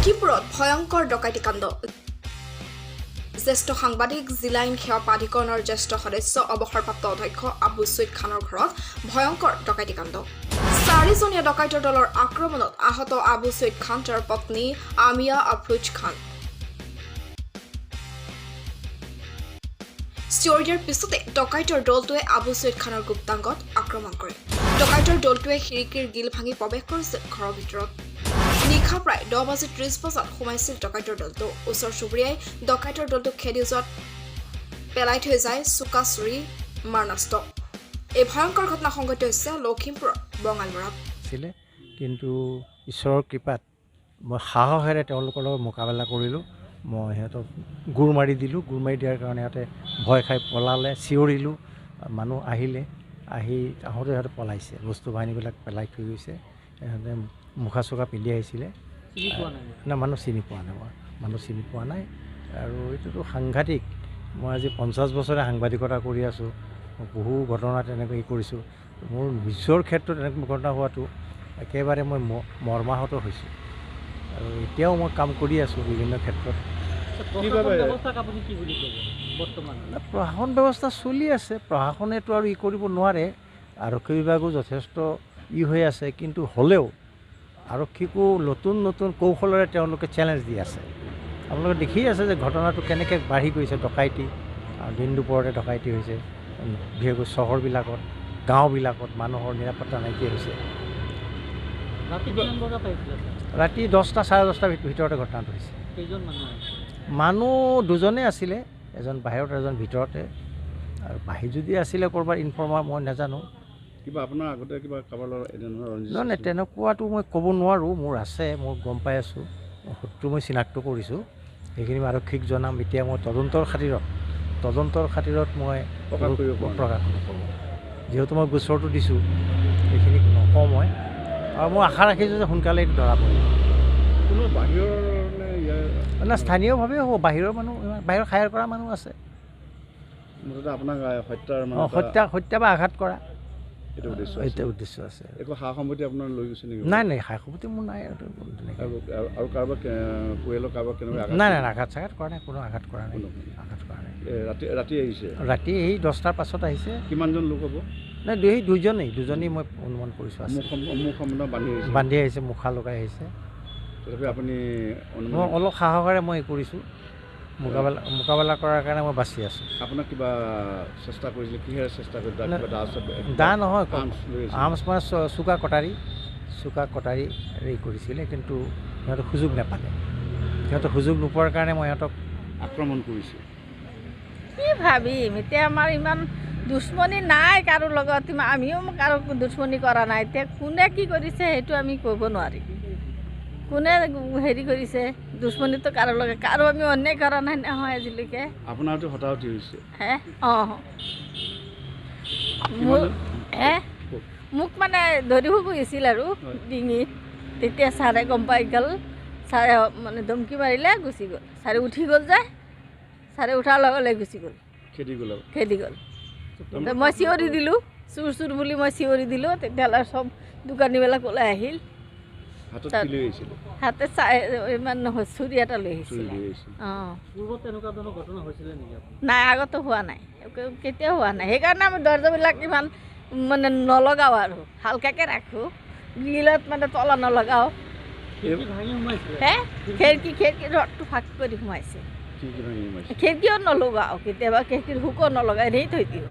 লখিমপুৰত ভয়ংকৰ ডকাইতি কাণ্ড জ্যেষ্ঠ সাংবাদিক জিলা আইন সেৱা প্ৰাধিকৰণৰ জ্যেষ্ঠ সদস্য অৱসৰপ্ৰাপ্ত অধ্যক্ষ আবু ছৈদ খানৰ ঘৰত ভয়ংকৰ ডকাইতি কাণ্ড চাৰিজনীয়া ডকাইতৰ দলৰ আক্ৰমণত আহত আবু ছৈদ খান তেওঁৰ পত্নী আমিয়া আফৰোজ খান চিঞৰ দিয়াৰ পিছতে ডকাইতৰ দলটোৱে আবু ছৈদ খানৰ গুপ্তাংগত আক্ৰমণ কৰে ডকাইতৰ দলটোৱে খিৰিকীৰ গিল ভাঙি প্ৰৱেশ কৰিছিল ঘৰৰ ভিতৰত নিশা প্ৰায় 10:30 বজাত সোমাইছিল ডকাইতৰ দলটো ওচৰ চুবুৰীয়াই ডকাইতৰ দলটোক খেদি যোৱাত পেলাই থৈ যায় চুকা চুৰি মাৰনাস্ত এই ভয়ংকৰ ঘটনা সংঘটিত হৈছে লখিমপুৰৰ বঙালমৰাত কিন্তু ঈশ্বৰৰ কৃপাত মই সাহসেৰে তেওঁলোকৰ লগত মোকাবিলা কৰিলোঁ মই সিহঁতক গুৰ মাৰি দিলোঁ গুৰ মাৰি দিয়াৰ কাৰণে সিহঁতে ভয় খাই পলালে চিঞৰিলোঁ মানুহ আহিলে আহোঁতে সিহঁতে পলাইছে বস্তু বাহিনীবিলাক পেলাই থৈ গৈছে সিহঁতে মুখা চুকা পিন্ধি আহিছিলে না মানুহ চিনি পোৱা নাই মানুহ চিনি পোৱা নাই আৰু এইটোতো সাংঘাতিক মই আজি 50 বছৰে সাংবাদিকতা কৰি আছোঁ বহু ঘটনা তেনেকৈ কৰিছোঁ মোৰ নিজৰ ক্ষেত্ৰত এনেকুৱা ঘটনা হোৱাটো একেবাৰে মই মৰ্মাহত হৈছোঁ আৰু এতিয়াও মই কাম কৰি আছোঁ বিভিন্ন ক্ষেত্ৰত প্ৰশাসন ব্যৱস্থা চলি আছে প্ৰশাসনেতো আৰু কৰিব নোৱাৰে আৰক্ষী বিভাগো যথেষ্ট হৈ আছে কিন্তু হ'লেও আৰক্ষীকো নতুন নতুন কৌশলেৰে তেওঁলোকে চেলেঞ্জ দি আছে আপোনালোকে দেখি আছে যে ঘটনাটো কেনেকৈ বাঢ়ি গৈছে ডকাইতি দিন দুপৰতে ডকাইতি হৈছে বিশেষকৈ চহৰবিলাকত গাঁওবিলাকত মানুহৰ নিৰাপত্তা নাইকিয়া হৈছে ৰাতি 10টা 10:30 ভিতৰতে ঘটনাটো হৈছে মানুহ দুজনে আছিলে এজন বাহিৰত এজন ভিতৰতে আৰু বাহিৰ যদি আছিলে ক'ৰবাত ইনফৰ্মাৰ মই নাজানো কিবা আপোনাৰ আগতে কিবা কাৰোবাৰ নহয় তেনেকুৱাটো মই ক'ব নোৱাৰোঁ মোৰ আছে মই গম পাই আছোঁ শত্ৰু মই চিনাক্ত কৰিছোঁ সেইখিনি আৰক্ষীক জনাম এতিয়া মই তদন্তৰ খাতিৰত মই প্ৰকাশ নকৰোঁ যিহেতু মই গোচৰটো দিছোঁ সেইখিনি নকওঁ মই আৰু মই আশা ৰাখিছোঁ যে সোনকালে এইটো ধৰা পৰিব কোনো বাহিৰৰ না স্থানীয়ভাৱে হ'ব বাহিৰৰ মানুহ বাহিৰৰ হায়াৰ কৰা মানুহ আছে মুঠতে আপোনাক হত্যা বা আঘাত কৰা এইটো উদ্দেশ্য আছে একো সা সম্পত্তি আপোনাৰ লৈ গৈছে নেকি নাই সা সম্পত্তি মোৰ নাই আৰু কাৰোবাৰ পৰিয়ালৰ কাৰোবাৰ কেনেকুৱা নাই আঘাত চাঘাত কৰা নাই কোনো আঘাত কৰা নাই ৰাতি আহিছে ৰাতি এই 10টাৰ পাছত আহিছে কিমানজন লোক হ'ব নাই দুজনেই মই অনুমান কৰিছোঁ বান্ধি আহিছে মুখা লগাই আহিছে তথাপি আপুনি মই অলপ সাহসেৰে মই কৰিছোঁ মোকাবিলা কৰাৰ কাৰণে মই বাচি আছোঁ আপোনাক কিবা চেষ্টা কৰিছিলে কিহেৰে চেষ্টা কৰিলে দা নহয় আৰ্মছ মানে চুকা কটাৰী কৰিছিলে কিন্তু সিহঁতে সুযোগ নাপালে সুযোগ নোপোৱাৰ কাৰণে মই সিহঁতক আক্ৰমণ কৰিছোঁ কি ভাবিম এতিয়া আমাৰ ইমান দুশ্মনী নাই কাৰো লগত আমিও কাৰো দুশ্মনী কৰা নাই এতিয়া কোনে কি কৰিছে সেইটো আমি ক'ব নোৱাৰিম কোনে হেৰি কৰিছে দুশ্মনীটো কাৰো লগে কাৰো আমি অন্যায় কৰা নাই নহয় আজিলৈকে আপোনাৰতো হতাহতি হৈছে মোক মানে ধৰি গৈছিল আৰু ডিঙিত তেতিয়া ছাৰে গম পাই গ'ল ছাৰে মানে ধমকি মাৰিলে গুচি গ'ল ছাৰে উঠি গ'ল যে ছাৰে উঠাৰ লগে গুচি গ'ল খেদি গ'ল মই চিঞৰি দিলোঁ চুৰ বুলি মই চিঞৰি দিলোঁ তেতিয়াহ'লে চব দোকানীবিলাক ওলাই আহিল হাতে ইমান নহয় চুৰি এটা লৈ আহিছিল নাই আগতে হোৱা নাই কেতিয়াও হোৱা নাই সেইকাৰণে আমি দৰ্জাবিলাক ইমান মানে নলগাওঁ আৰু হালকাকৈ ৰাখোঁ গ্ৰিলত মানে তলা নলগাওঁ খিৰিকী ৰদটো ফাঁক কৰি সোমাইছে খিৰিকীও নলগাওঁ কেতিয়াবা খিৰিকীৰ হুকো নলগাই এনেই থৈ দিওঁ